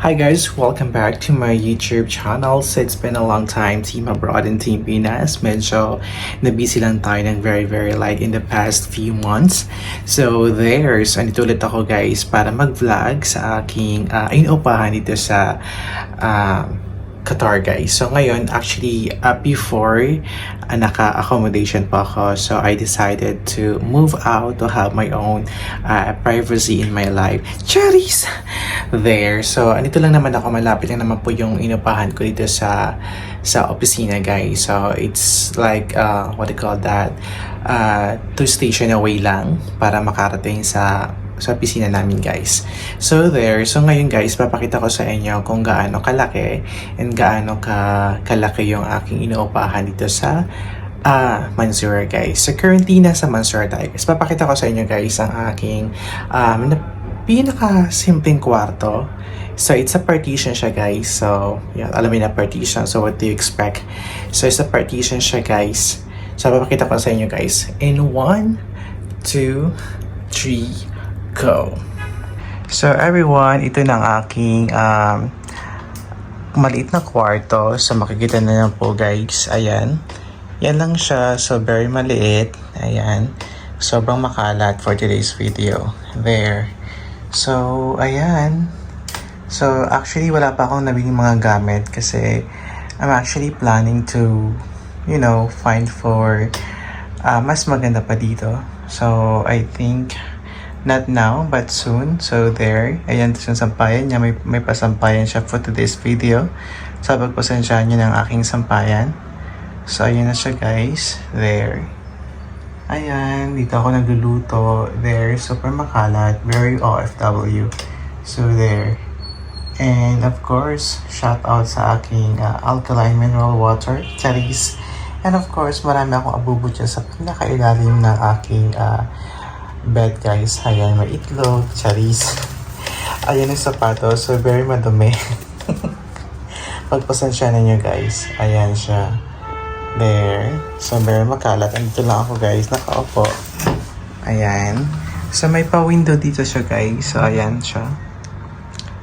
Hi guys, welcome back to my YouTube channel. So it's been a long time, Team Abroad and Team Pinas. Medyo na-busy lang tayo ng very like in the past few months. So andito ulit ako guys para mag-vlog sa aking inuupahan dito sa Qatar guys. So ngayon, actually, before, naka-accommodation pa ako. So I decided to move out to have my own privacy in my life. Cherries! There. So, andito lang naman ako. Malapit lang naman po yung inupahan ko dito sa opisina guys. So, it's like, what do you call that? 2 station away lang para makarating sa opisina namin guys. So ngayon guys, papakita ko sa inyo kung gaano kalaki and gaano kalaki yung aking inuupahan dito sa Mansoura guys. So currently nasa Mansoura tayo guys. Papakita ko sa inyo guys ang aking pinaka-simpleng kwarto. So it's a partition siya guys. So yeah, alam mo na partition. So what do you expect? So it's a partition siya guys. So papakita ko sa inyo guys. In 1, 2, 3, go. So everyone, ito na ang aking maliit na kwarto. So makikita na lang po guys. Ayan. Yan lang siya. So very maliit. Ayan. Sobrang makalat for today's video. There. So ayan. So actually wala pa akong nabili mga gamit kasi I'm actually planning to find for mas maganda pa dito. So I think not now, but soon. So there. Ayan, ito yung sampayan niya. May pasampayan siya for today's video. So pagpasensyahan niyo ng aking sampayan. So ayan na siya guys. There. Ayan, dito ako nagluluto. There, super makalat. Very OFW. So there. And of course, shout out sa aking alkaline mineral water. Charis. And of course, marami akong abubo dyan sa pinakailalim ng aking bed guys. Ayan, may itlog, charis. Ayan yung sapatos. So very madumi. Pagpasensya na nyo guys. Ayan siya. There. So very makalat. Andito lang ako guys. Nakaupo. Ayan. So may pa-window dito siya guys. So ayan siya.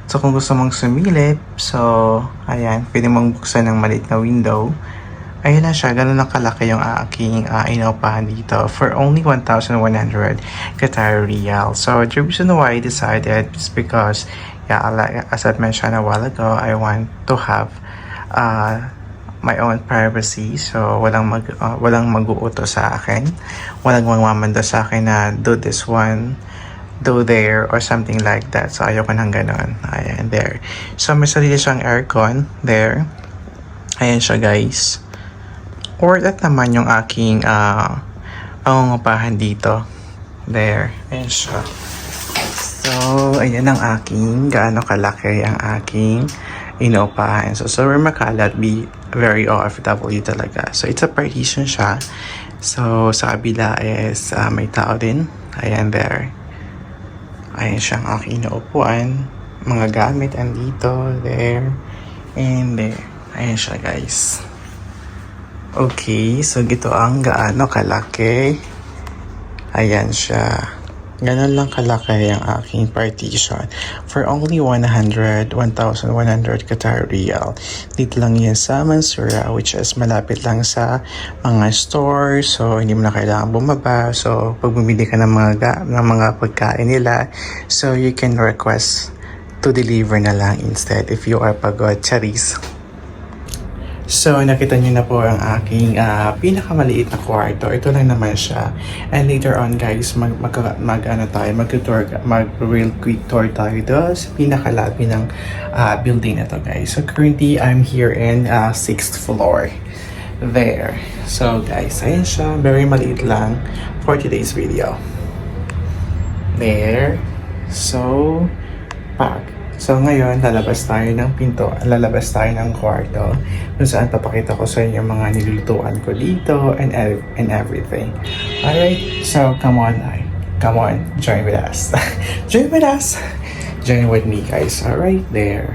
So kung gusto mong sumilip. So ayan. Pwede mong buksan ng maliit na window. Ayun na siya, ganun lang kalaki yung aking inuupahan dito for only 1,100 Qatar Riyal. So the reason why I decided is because, as I mentioned a while ago, I want to have my own privacy. So walang mag-uutos sa akin, walang magmamanda sa akin na do this one, do there, or something like that. So ayoko nang ganun. Ayan, there. So may sarili siyang aircon, there. Ayan siya guys. Or that naman yung aking pangungupahan dito. There. Ayan siya. So, ayan ang aking gaano kalaki ang aking inuupahan. So, super makalat. Be very OFW talaga. So, it's a partition siya. So, sa kabila is may tao din. Ayan there. Ayan siya ang aking inuupuan. Mga gamit andito. There. And there. Ayan siya guys. Okay, so gito ang gaano kalaki. Ayan siya. Ganon lang kalaki ang aking partition. For only 1,100 Qatar Riyal. Dito lang yan sa Mansoura, which is malapit lang sa mga stores. So, hindi mo na kailangan bumaba. So, pag bumili ka ng mga pagkain nila, so you can request to deliver na lang instead if you are pagod. Charis. So, nakita niyo na po ang aking pinakamaliit na kwarto. Ito lang naman siya. And later on, guys, mag-real quick tour tayo doon sa pinakalabi ng building na to, guys. So, currently, I'm here in 6th floor. There. So, guys, ayan siya. Very maliit lang for today's video. There. So, pack. So ngayon, lalabas tayo ng pinto, lalabas tayo ng kwarto kung saan papakita ko sa inyo mga nilulutuan ko dito and everything. Alright, so come on, join with us. Join with me guys, alright, there.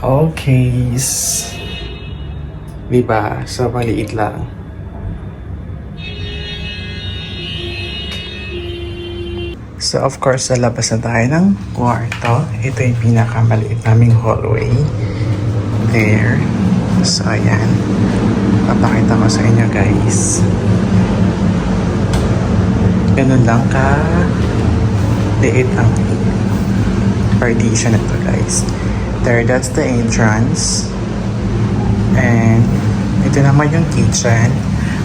Okay, diba? So maliit lang. So of course, lalabas na tayo ng kwarto. Ito yung pinakamaliit naming hallway. There. So ayan. Papakita ko sa inyo guys. Ganun lang ka liit ang partition ito guys. There, that's the entrance. And ito naman yung kitchen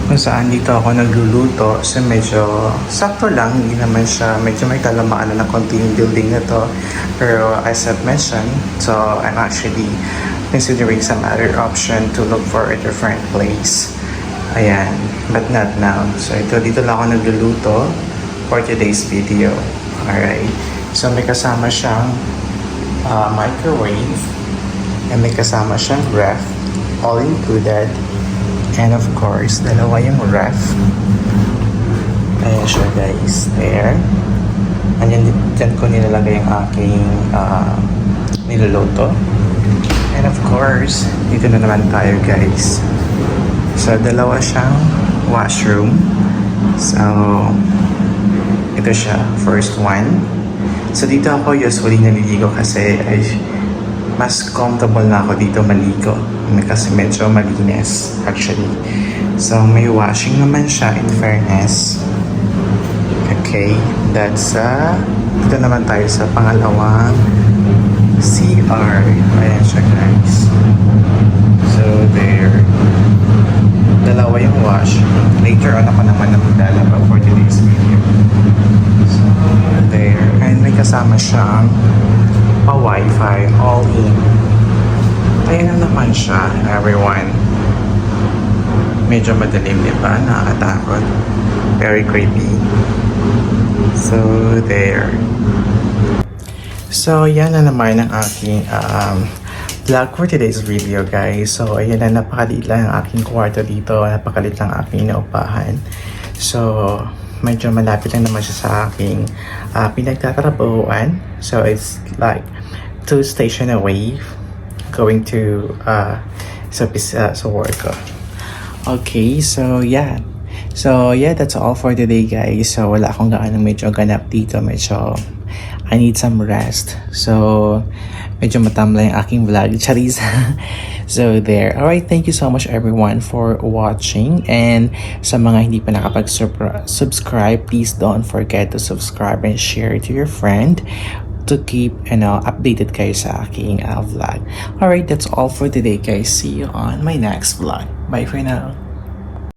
kung saan dito ako nagluluto. So medyo sakto lang, hindi naman siya, medyo may kalamaan na konti yung building na to. Pero as I've mentioned, so I'm actually considering some other option to look for a different place. Ayan, but not now. So ito, dito lang ako nagluluto for today's video. Alright, so may kasama siyang microwave and may kasama siyang ref, all included. And of course, dalawa yung ref. Ayan siya guys, there. And dyan ko nilalagay yung aking niluluto. And of course, dito na naman tayo guys. So, dalawa siyang washroom. So, ito siya, first one. So, dito ako usually naliligo kasi ay mas comfortable na ako dito maligo kasi medyo malinis actually. So may washing naman siya in fairness. Okay, that's dito naman tayo sa pangalawang CR. Ayan siya guys. So there, dalawa yung wash. Later on ako naman na maglalaba for today's video. So there, and may kasama siyang pa-wifi, all in. Ayan na naman siya, everyone. Medyo madilim, di ba? Nakakatakot. Very creepy. So, there. So, yan na naman ang aking vlog for today's video, guys. So, ayan na, napakaliit lang ang aking kwarto dito. Napakaliit lang ang aking inaupahan. So, medyo malapit lang naman siya sa aking pinagtatrabahuan. So, it's like 2 station away going to sa work ko. Okay, so yeah. So yeah, that's all for today guys. So wala akong gaano medyo ganap dito. Medyo I need some rest. So medyo matamlay ang aking vlog. Charis. So there. Alright, thank you so much everyone for watching. And sa mga hindi pa nakapag-subscribe, please don't forget to subscribe and share to your friend to keep updated kayo sa aking vlog. Alright, that's all for today guys. See you on my next vlog. Bye for now.